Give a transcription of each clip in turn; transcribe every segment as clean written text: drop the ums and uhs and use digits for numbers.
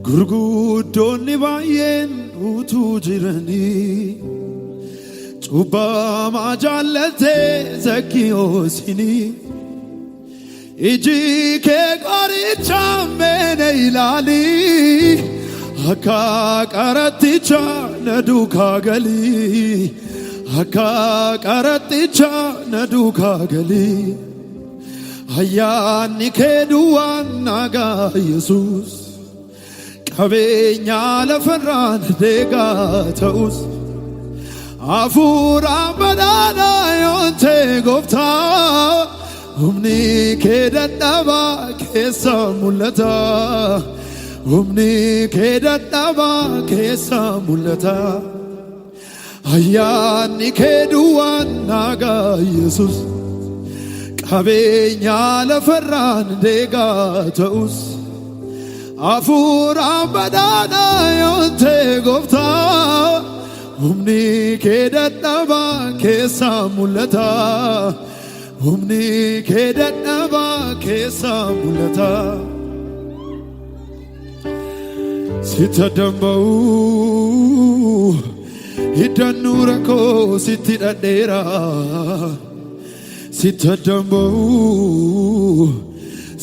gurguddoonni baay'een utuu jiranii cubbamaa jaallatee Zakkiyoosini iji kee qoricha meene ilaali akka qaratticha na duukaa galii akka qaratticha na duukaa galii ayyaanni kee duwwaan nagaa Yesuus qabeenya lafarraan deegaa ta'us hafuuraan badhaadhaa yoon ta'e gooftaa humni kee dadhabaa keessa mul'ata humni kee dadhabaa keessa mul'ata ayyaanni kee duwwaan nagaa Yesuus qabeenya lafarraan deegaa ta'us hafuuraan badhaadhaa yoon ta'e gooftaa humni kee dadhabaa keessa mul'ata humni kee dadhabaa keessa mul'ata sitti damba'u hidhannu rakkoo sitti dhadheera sitti damba'u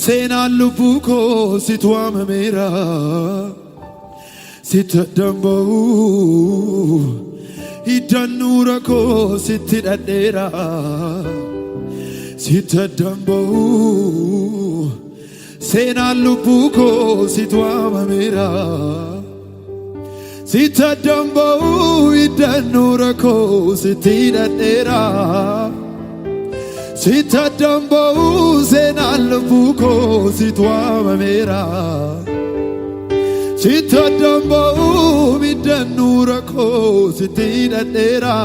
seenaan lubbuu koo sitti waamameera sitti damba'u hidhannu rakkoo sitti dhadheera sitti damba'u seenaan lubbuu koo sitti waamameera sitti damba'u hidhannu rakkoo sitti dhadheera sitti damba'u seenaan lubbuu koo sitti waamameera sitti damba'u hidhannu rakkoo sitti dhadheera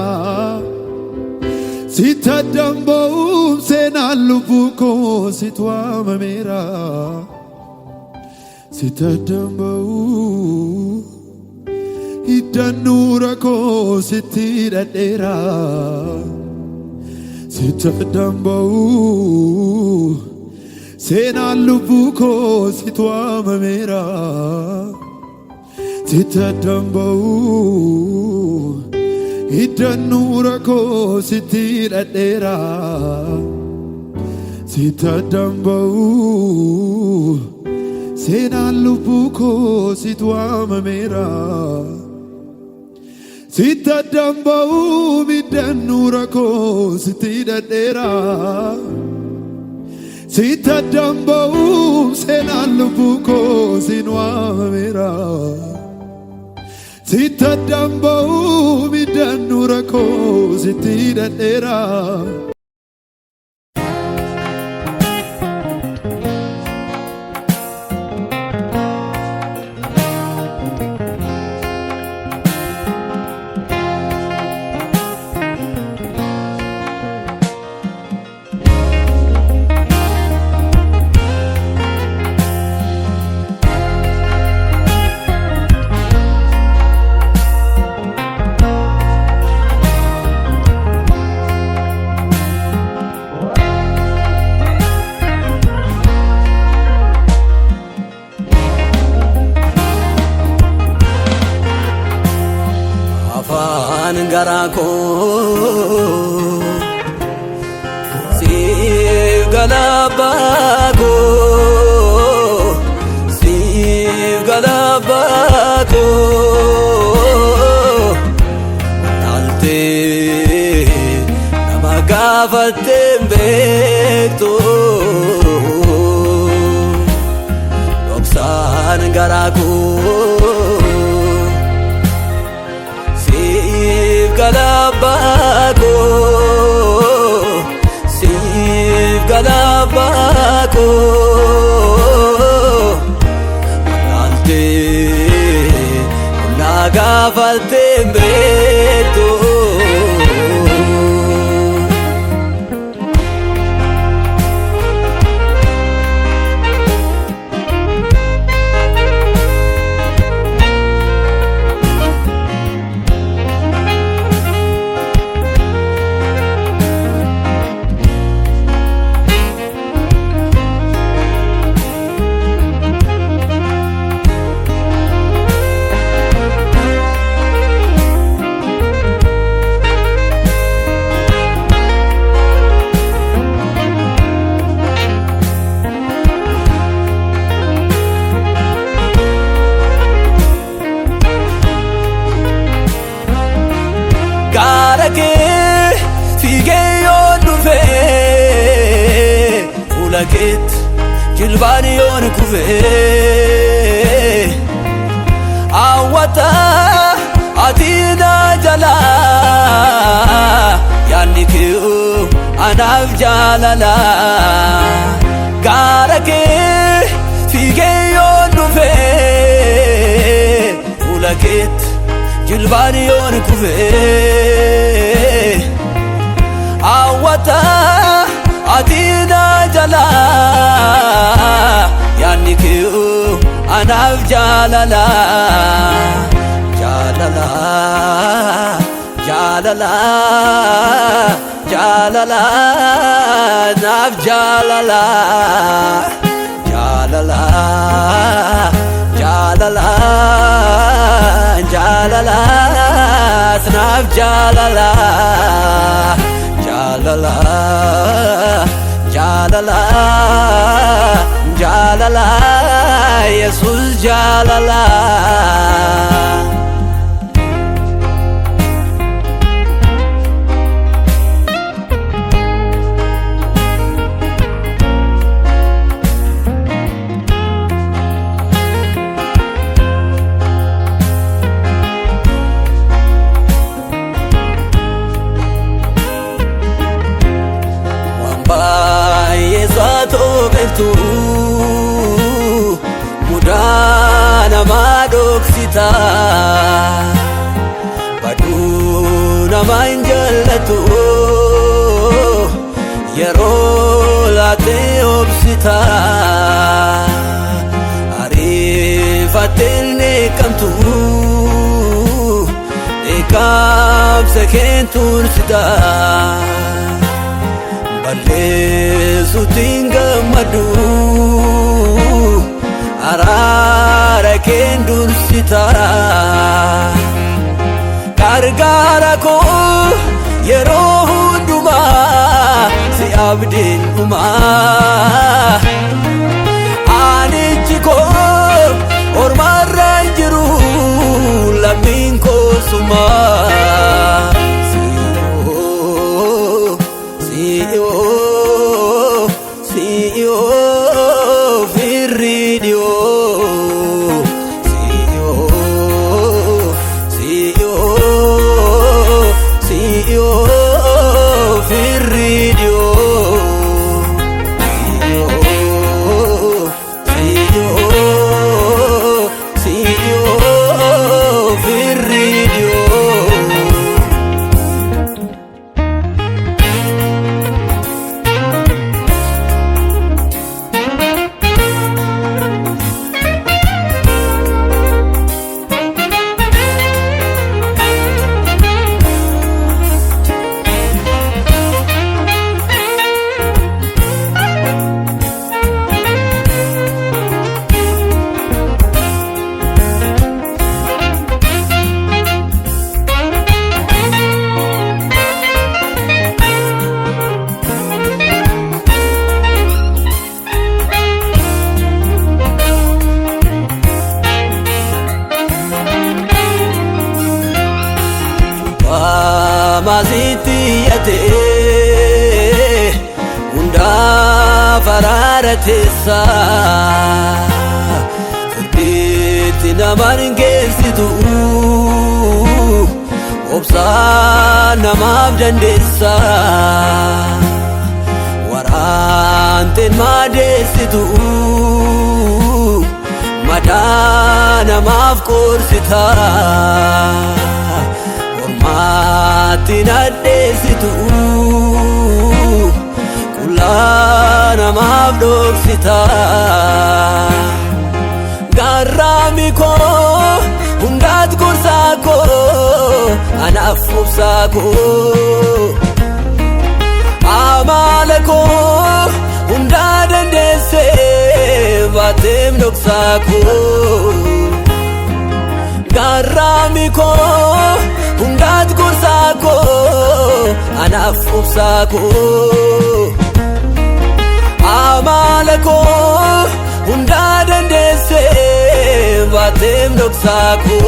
sitti damba'u seenaan lubbuu koo sitti waamameera sitti damba'u hidhannu rakkoo sitti dhadheera sitti damba'u seenaan lubbuu koo sitti waamameera sitti damba'u hidhannu rakkoo sitti dhadheera sitti damba'u seenaan lubbuu koo sitti waamameera sitti damba'u hidhannu rakkoo sitti dhadheera sitti damba'u seenaan lubbuu koo sitti waamameera sitti damba'u hidhannu rakkoo sitti dhadheera garako sif galabako nalte nama gafate mbekto doksan garako sif galabako nalte la gafate mbekto ulakit jilbaniyon kufe awata atina jala yannikiu anaf jalala garake figeyon dufe ulakit jilbaniyon kufe awata atina jala yannikiu anaf jalala jalala jalala jalala anaf jalala jalala jalala jalala anaf jalala jalala jalala jalala Jesus jalala tu mudana madoksita baduna manjalatu yerolate obsita arifatene kamtu ekam sekentun sida Balesu tingamadu arara kendur sitara gargara ko yero hunduma si abdin uma anichiko ormarra jiru lamin ko suma maziti yate unda fararatesa furditi namarngesitu obsa namaf dandesa waranten madesitu madana maf korsita Matina desitu kulana mabdoksita garami ko undat kursako anafusako amalako undadan dese batem doksako garami ko undat kursako anafusako amalako undadan dese batem doksako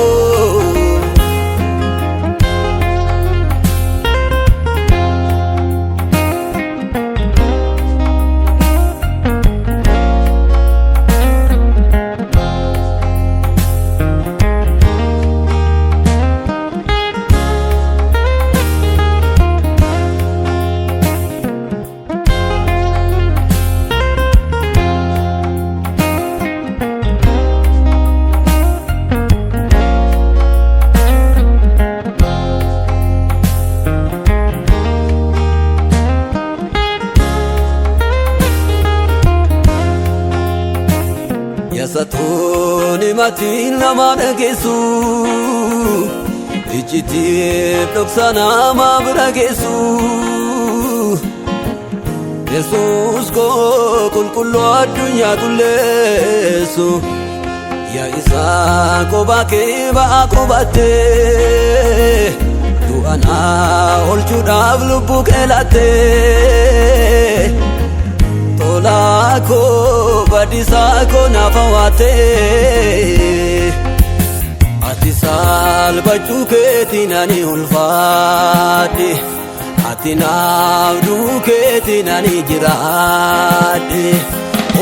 Yasatuni matin nama dhageessu ijjitiif dhoksa nama bira geessu Yesuus koo qulqulluu addunyaa tulleessu yaa isaa kophaa kee ba'aa qubattee du'anaa oolchuudhaaf lubbuu kee laattee tolaa koo badiisaa koo naaf hawwattee ati salphachuu keetiin ani ulfaadhe ati naaf du'uu keetiin ani jiraadhe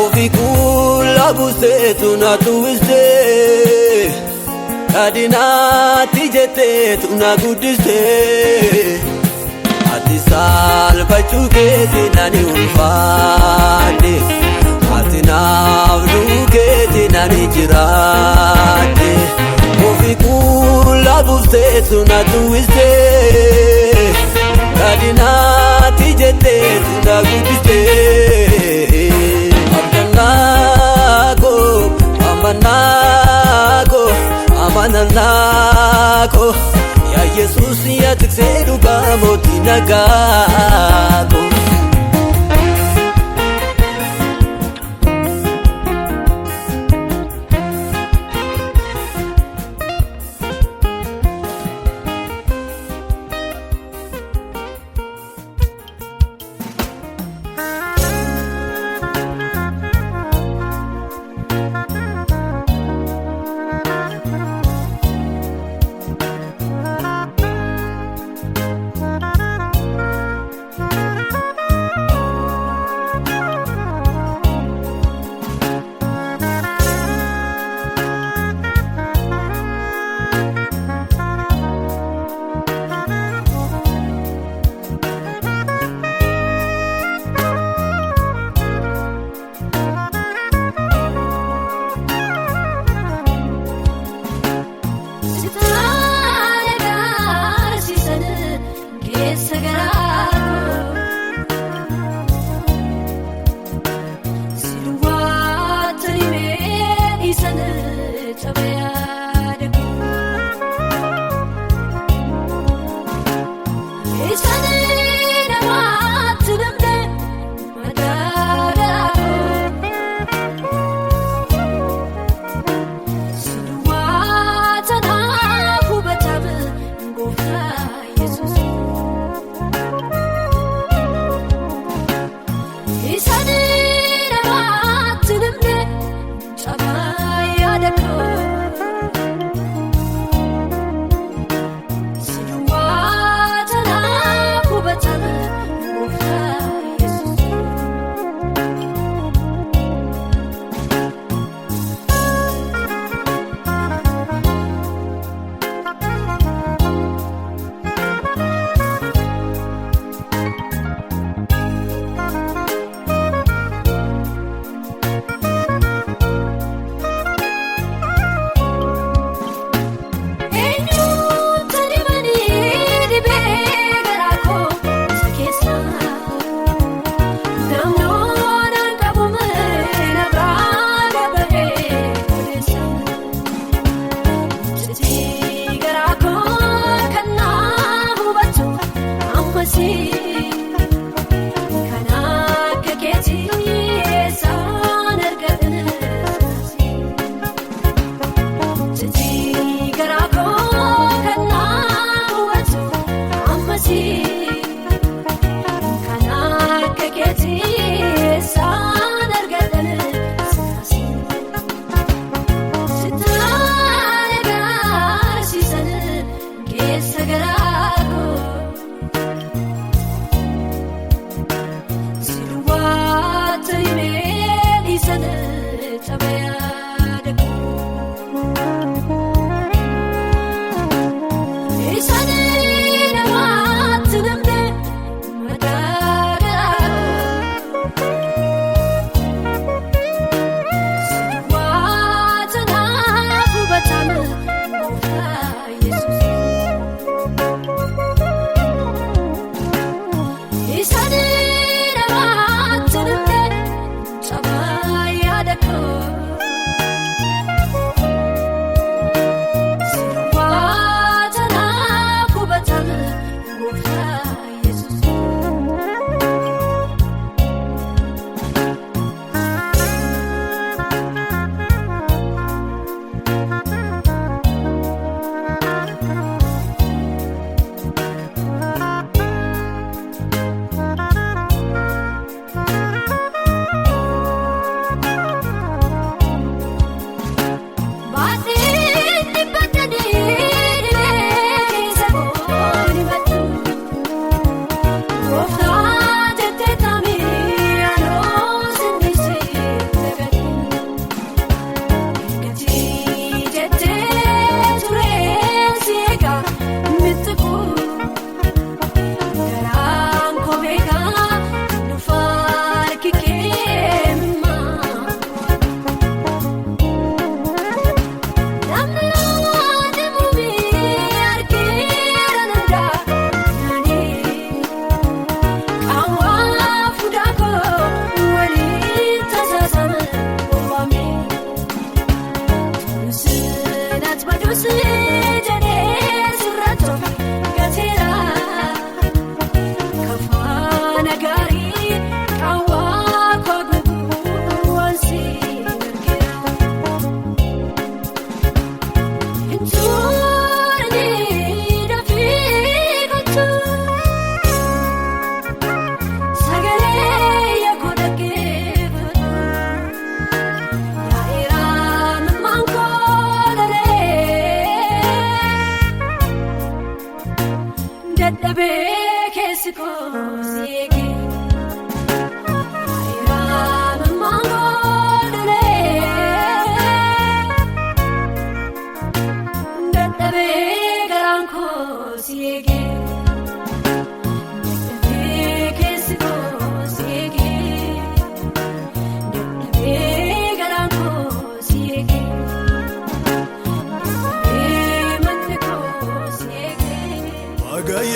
ofii kuula buuseetu na tuwistee kadinaatti jetteetu na guddistee ati salphachuu keetiin ani ulfaadhe ati naaf du'uu keetiin ani jiraadhe ofii kuula buuseetu na tuwistee kadinaatti jetteetu na guddistee amananako ya Yesus ya tiksee dhugaa mootii nagaako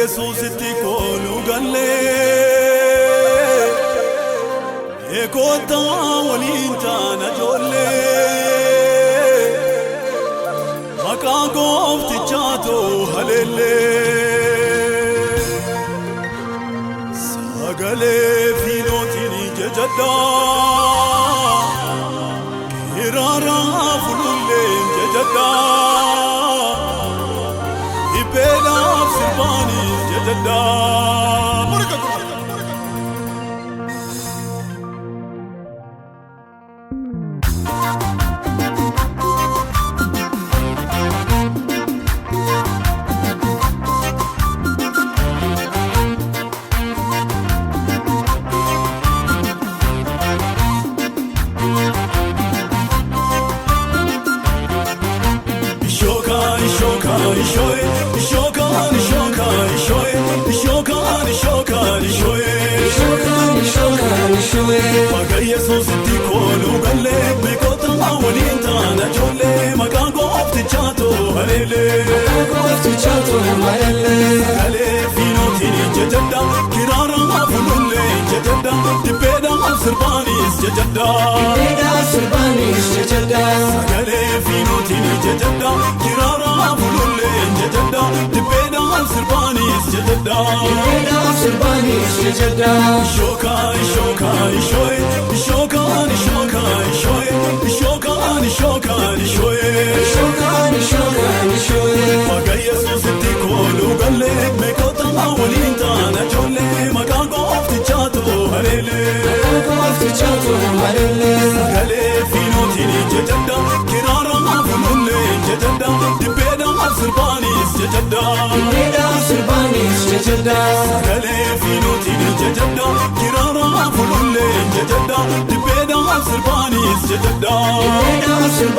Yesuusitti kooluu gallee eegootaa waliin taana ijoollee maqaa gooftichaatoo haleellee sagalee fiinootiin jajadhaa kiraaraa fululleen jajadhaa ibbeedhaaf sirbaanis jajadhaa. Yesuusitti kooluu gallee beekota waliin taana ijoollee maqaa gooftichaatoo haleellee sagalee fiinootiin jajadha kiraaraa fulullee jajadha dibbeedhaaf sirbaanis jajadha sagalee fiinootiin jajadha kiraaraa fulullee jajadha dibbeedhaaf sirbaanis jajadha Shokai, shokai, shoy, shokai, shokai, shoy, shokai, shokai, shoy, shokai, shokai, shoy. Maqaa Yesuusitti kooluu gallee beekota waliin taana ijoollee maqaa gooftichaatoo haleellee sagalee fiinootiin jajadha kiraaraa fulullee jajadha dibbeedhaaf sirbaanis jajadha sagalee fiinootiin jajadha kiraaraa fulullee jajadha dibbeedhaaf sirbaanis jajadha.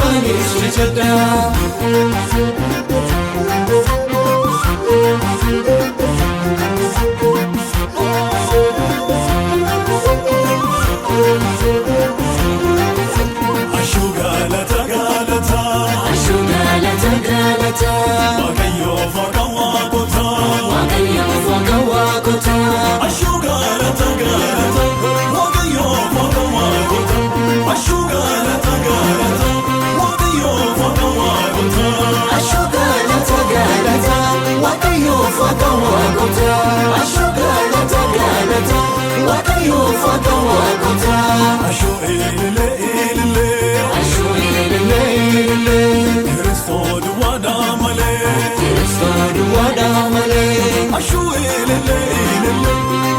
Waaqayyoof akka waaqota ashuu galata galata Waaqayyoof akka waaqota ashuu galata galata Waaqayyoof akka waaqota ashuu galata galata Waaqayyoof akka waaqota ashuu galata galata Waaqayyoof akka waaqota ashuu illee ashuu illee Kiristoos duwwaadhaa malee ashuu illee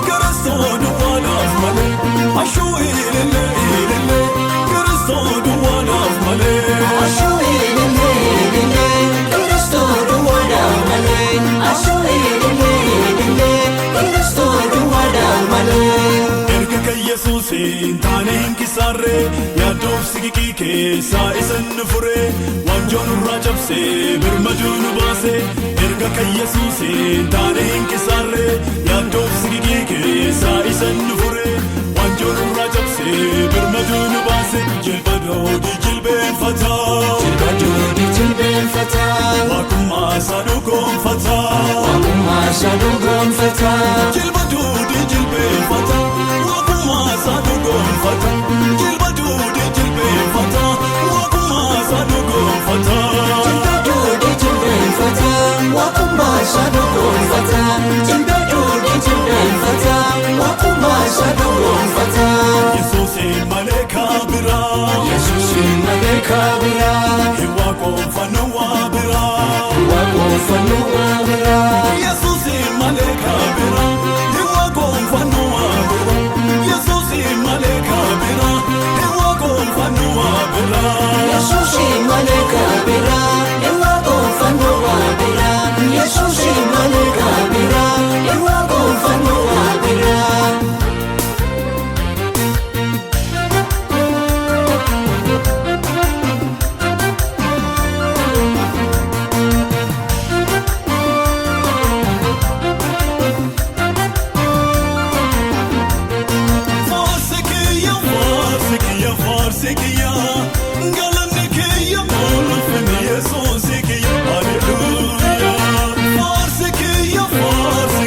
Kiristoos duwwaadhaaf malee ashuu illee Kiristoos duwwaadhaaf malee ashuu illee Kiristoos duwwaadhaaf malee ashuu illee Kiristoos duwwaadhaaf malee. Erga kan Yesuusiin taaneen kisaarree yaaddoof siqii keessaa isan furee waanjoo nurraa cabsee birmaduu nu baasee erga kan Yesuusiin taaneen kisaarree yaaddoof siqii keessaa isan furee waanjoo nurraa cabsee birmaduu nu baasee jilbadoodii jilbeenfataa waaqummaa isaa dhugoonfataa jilbadoodii jilbeenfataa waaqummaa isaa dhugoonfataa jilbadoodii jilbeenfataa waaqummaa isaa dhugoonfataa jilbadoodii jilbeenfataa waaqummaa isaa dhugoonfataa jilbadoodii jilbeenfataa waaqummaa isaa dhugoonfataa Yesuusiin malee kaabiraa waaqoonfannoo waa biraa Yesuusiin malee kaabiraa waaqoonfannoo waa biraa Yesuusiin malee kaabiraa waaqoonfannoo waa biraa Yesuusiin malee kaabiraa waaqoonfannoo waa biraa Yesuusiin malee kaabiraa waaqoonfannoo waa biraa. Yesuus kiyya hallelujah. Faarsi kiyya faarsi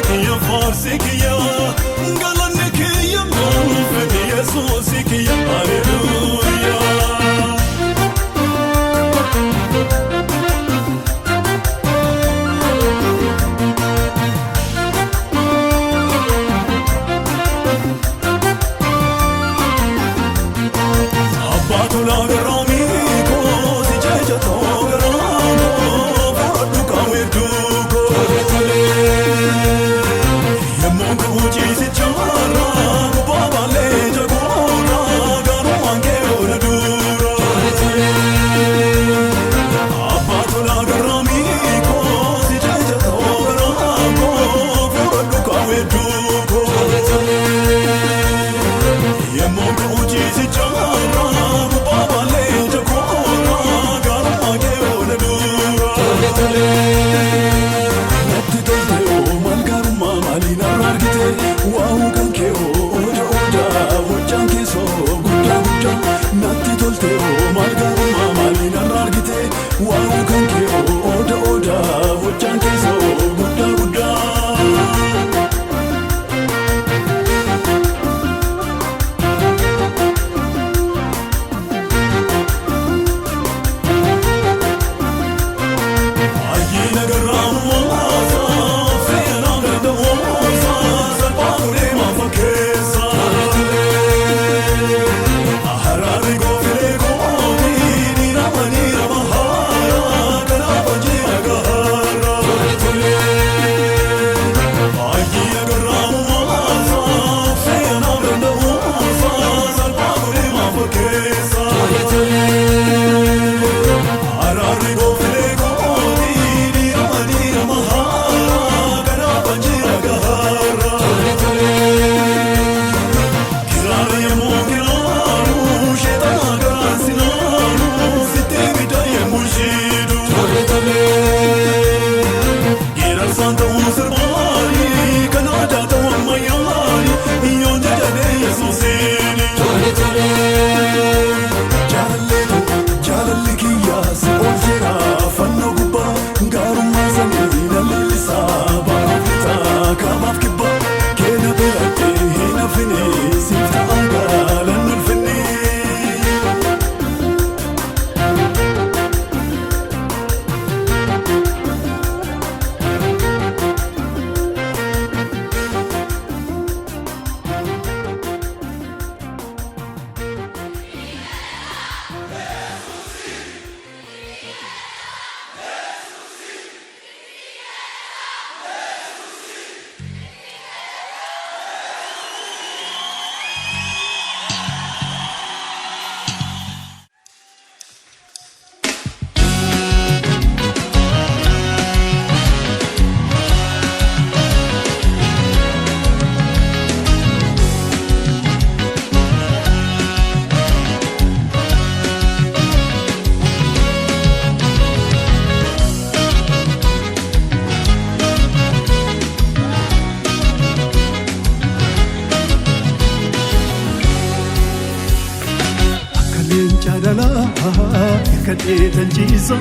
kadheetan ciisa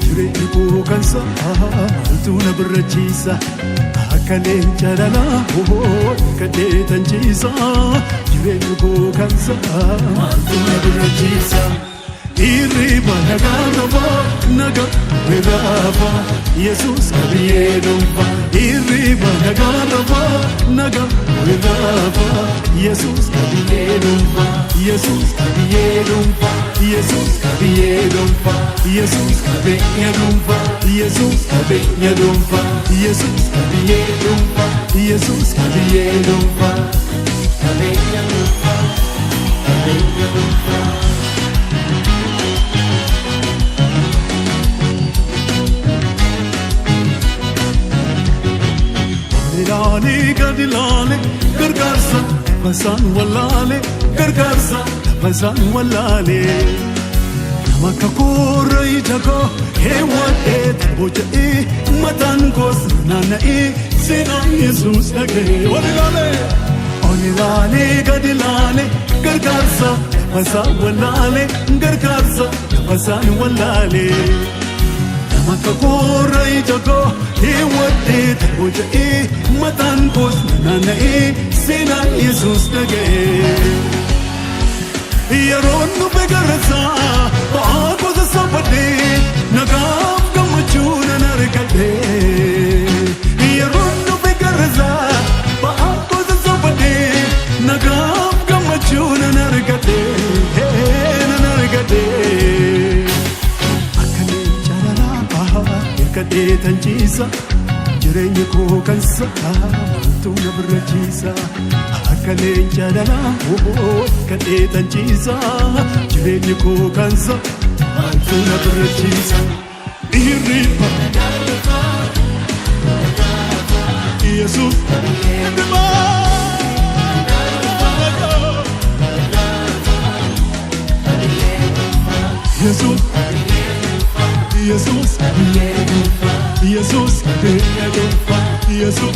jireenya koo kansa maaltu na birrachiisa akka leenca dhalaa kadheetan ciisa jireenya koo kansa maaltu na birrachiisa irriba naga wirafa Yesus kabiye dumpa irriba naga wirafa Yesus kabiye dumpa Yesus kabiye dumpa Yesus kabiye dumpa Yesus kabiye dumpa Yesus kabiye dumpa Yesus kabiye dumpa Yesus kabiye dumpa kabiye dumpa kabiye dumpa Gadilale gargarsa basan walale gargarsa basan walale namaka korai jago hewate boje matan kos nanae sena Jesus age onilale gadilale gargarsa basan walale gargarsa basan walale namaka korai jago hewate boje matan kos nanae sena Jesus age yaron nu begarza baako sabade nagam gamchuna narkade yaron nu begarza baako sabade nagam gamchuna narkade narkade kadheetan ciisa jireenya koo kan maaltu na birrachiisa akka leenca dhalaa kadheetan ciisa jireenya koo kan maaltu na birrachiisa irriba Jesus Jesus Jesus Jesus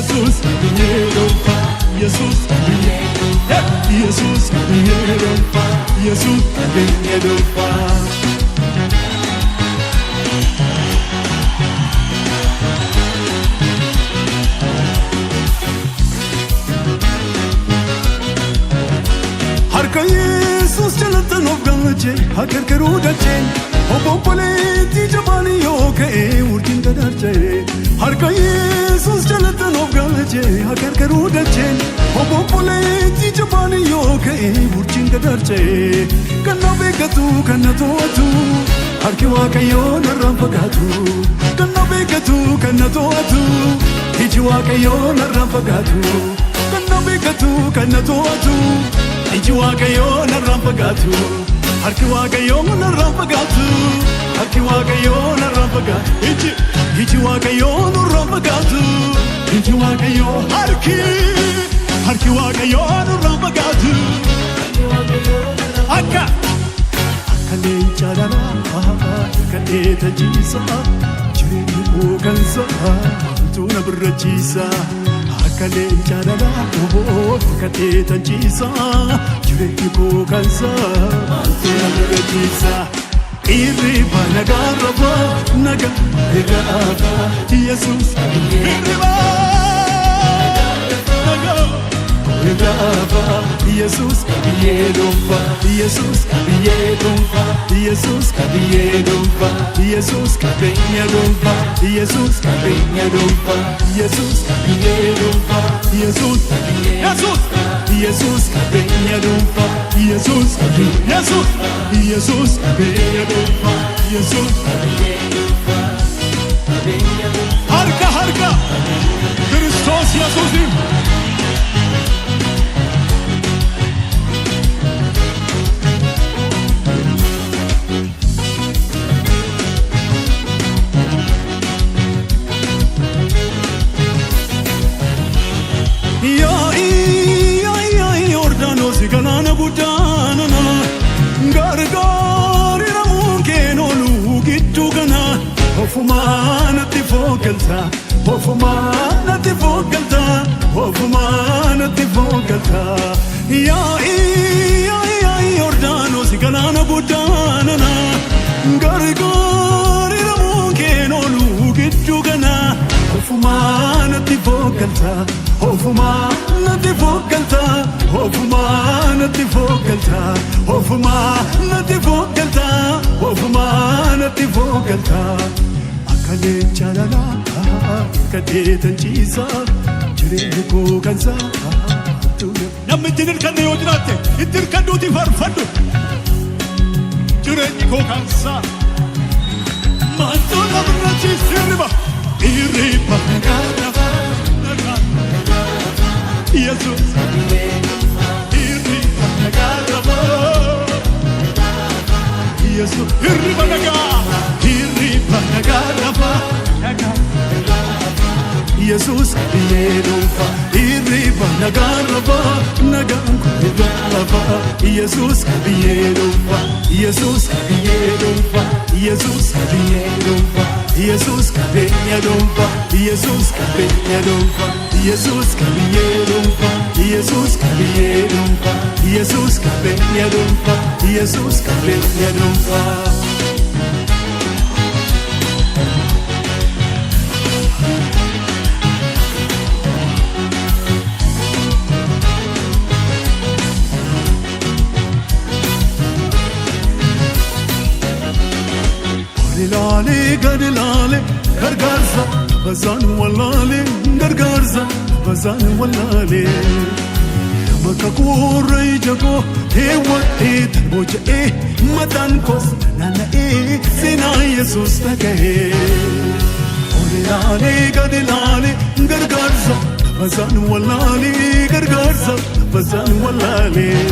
Jesus Jesus Jesus Jesus Harka Yesus jalatan of galche hakar karu dache obopoleti jabani yoke urtin kadarche Harka Yesus jalatan of galche hakar karu dache obopoleti jabani yoke urtin kadarche kanna begatu kanna toatu harki wakayo narram pagatu kanna begatu kanna toatu hiji wakayo narram pagatu kanna begatu kanna toatu Iji waaqayyo narraan fagaatu harki waaqayyo narraan fagaatu harki waaqayyo narraan fagaatu iji waaqayyo narraan fagaatu iji waaqayyo harki waaqayyo narraan fagaatu akka leenca dhalaa kadheetan ciisa jireenya koo kan maaltu na birrachiisa akka leenca dhalaa kadheetan ciisa jireenya koo kan maaltu na birrachiisa irriba nagaarraba nagaarraba Yesus irriba nagaarraba Yesus yeedumfa Yesus yeedumfa Yesus yeedumfa Yesus yeedumfa Yesus yeedumfa Yesus yeedumfa Yesus Yesus Yesus yeedumfa Yesus Yesus Yesus yeedumfa Yesus harka Kristos Yesusim Ganana gudanana gargari ramun kenolu gittu gana hofumana tifokalta ya Yordanos ganana gudanana gargari ramun kenolu gittu gana hofumana tifokalta hofumana tifokalta akka leenca dhalaa kadheetan ciisa jireenya koo kan maaltu namni ittiin hirkanne yoo jiraatte itti hirkannuuti farfadhu jireenyi koo kan maaltu na birrachiisa irriba nagaarraba Yesus Yesus irriba nagaa Yesus yeedumfa irriba nagaarraba Yesus yeedumfa Yesus yeedumfa Yesus yeedumfa Yesus yeedumfa Yesus yeedumfa Yesus yeedumfa Yesus yeedumfa Yesus yeedumfa Yesus yeedumfa Lale gadilale gargarza bazan walale gargarza bazan walale nama kakuura ija koo heewwadhee talboja'ee mataan koos naanna'ee seenaa Yesuus dhaga'ee ol ilaalee gad ilaalee gargaarsa basaan wallaalee gargaarsa basaan wallaalee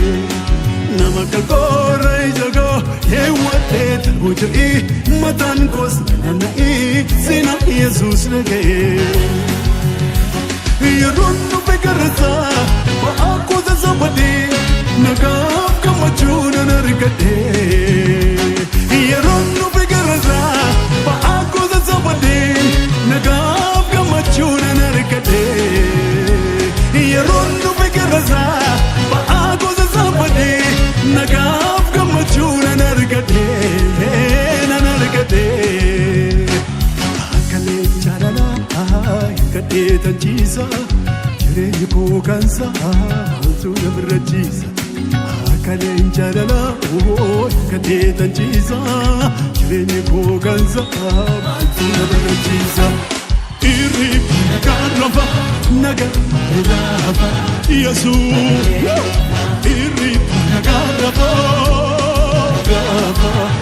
nama kakuura ija koo heewwadhee talboja'ee mataan koos naanna'ee seenaa Yesuus dhaga'ee yeroon dhufe garasa ba'aa gosa zamadee nagaaf gammachuu nan argadhee yeroon dhufe garasa ba'aa gosa zamadee nagaaf gammachuu nan argadhee yeroon dhufe garasa ba'aa gosa zamadee nagaaf gammachuu nan argadhee akka leenca dhalaa gadhee tanchiisa jireenyi koo kansa haltuu na birrachiisa akka leenca dhalaa gadhee tanchiisa jireenyi koo kansa haltuu na birrachiisa irriib nagarrafa nagarrafa Yesuus irriib nagarrafa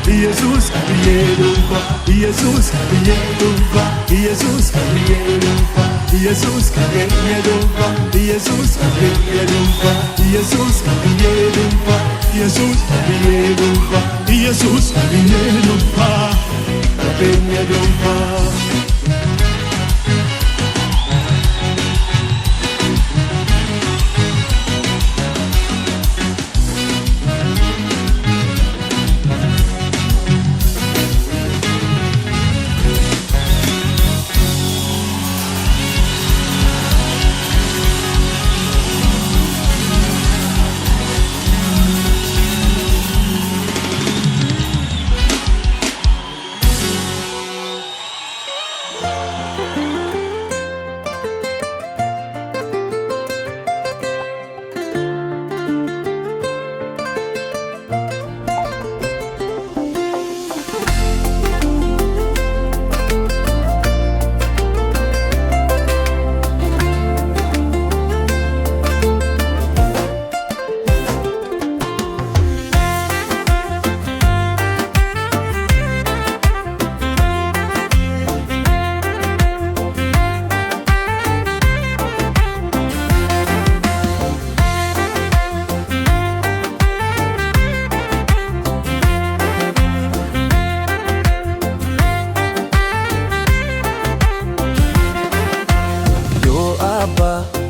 Jesus kabiyelufa Jesus kabiyelufa Jesus kabiyelufa Jesus kabiyelufa Jesus kabiyelufa Jesus kabiyelufa Jesus kabiyelufa Jesus kabiyelufa kabiyelufa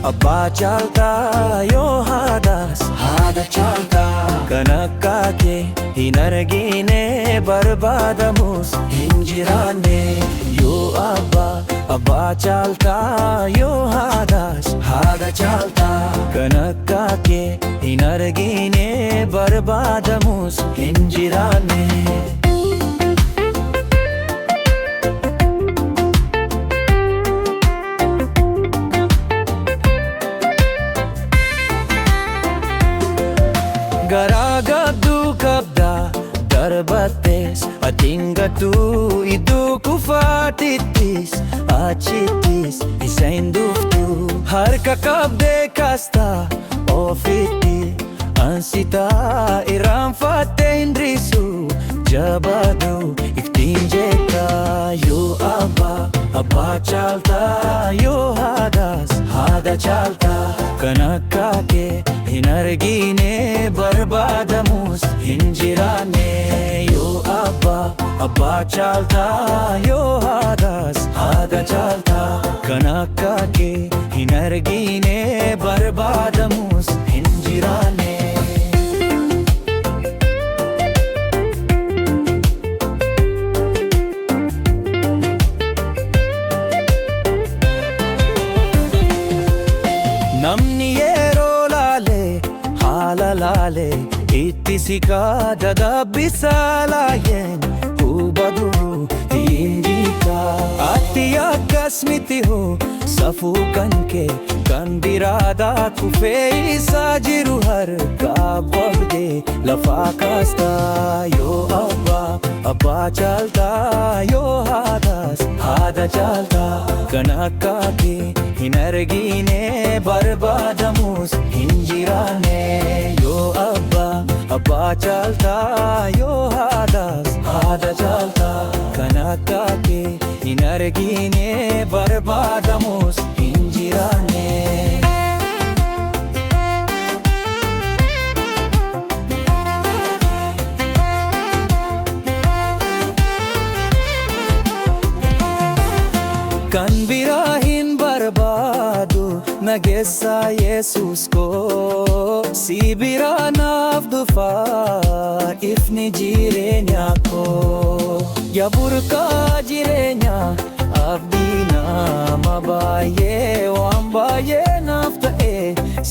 Abbaa caaltaa yoo haadhaas haadha caaltaa kan akka kee hin argine barbaadamus hin jiraanne yoo abbaa caaltaa yoo haadhaas haadha caaltaa kan akka kee hin argine barbaadamus hin jiraanne garaa gabduu qabdaa darbattes atingatu iddoo kufaatittis achittis isa hin dhuftu harka qabdee kaastaa ofitti ansitaa irraanfattee hin dhiisu jabaadhu ittiin jettaa yoo abbaa caaltaa yoo haadhaas haadha caaltaa kan akka kee hin argine barbaadamus hin jiraanne yoo abbaa caaltaa yoo haadhaas haadha caaltaa kan akka kee hin argine barbaadamus hin jiraanne namni yeroo laalee haala laalee itti siqaa dadhabbisaa laayeen hubadhu hin jiikaa ati akkas miti hoo safuu kan kee kan biraadhaa kufee isaa jiru harkaa qabdee lafaa kaastaa yoo abbaa abbaa caaltaa yoo haadhaas haadha caaltaa kan akka kee hin argine barbaadamus hin jiraanne yoo abbaa caaltaa yoo haadhaas haadha caaltaa kan akka kee hin argine barbaadamus hin jiraanne. Kan biraa hin barbaadu nageessa Yesuus koo si biraa naaf dhufaa ifni jireenya koo yaa burqaa jireenya abdii nama baay'ee waan baay'ee naaf ta'e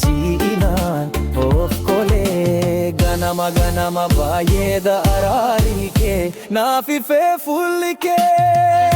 siinaan of kolee ganama baay'ee daaraa kee naaf ifee fuulli kee.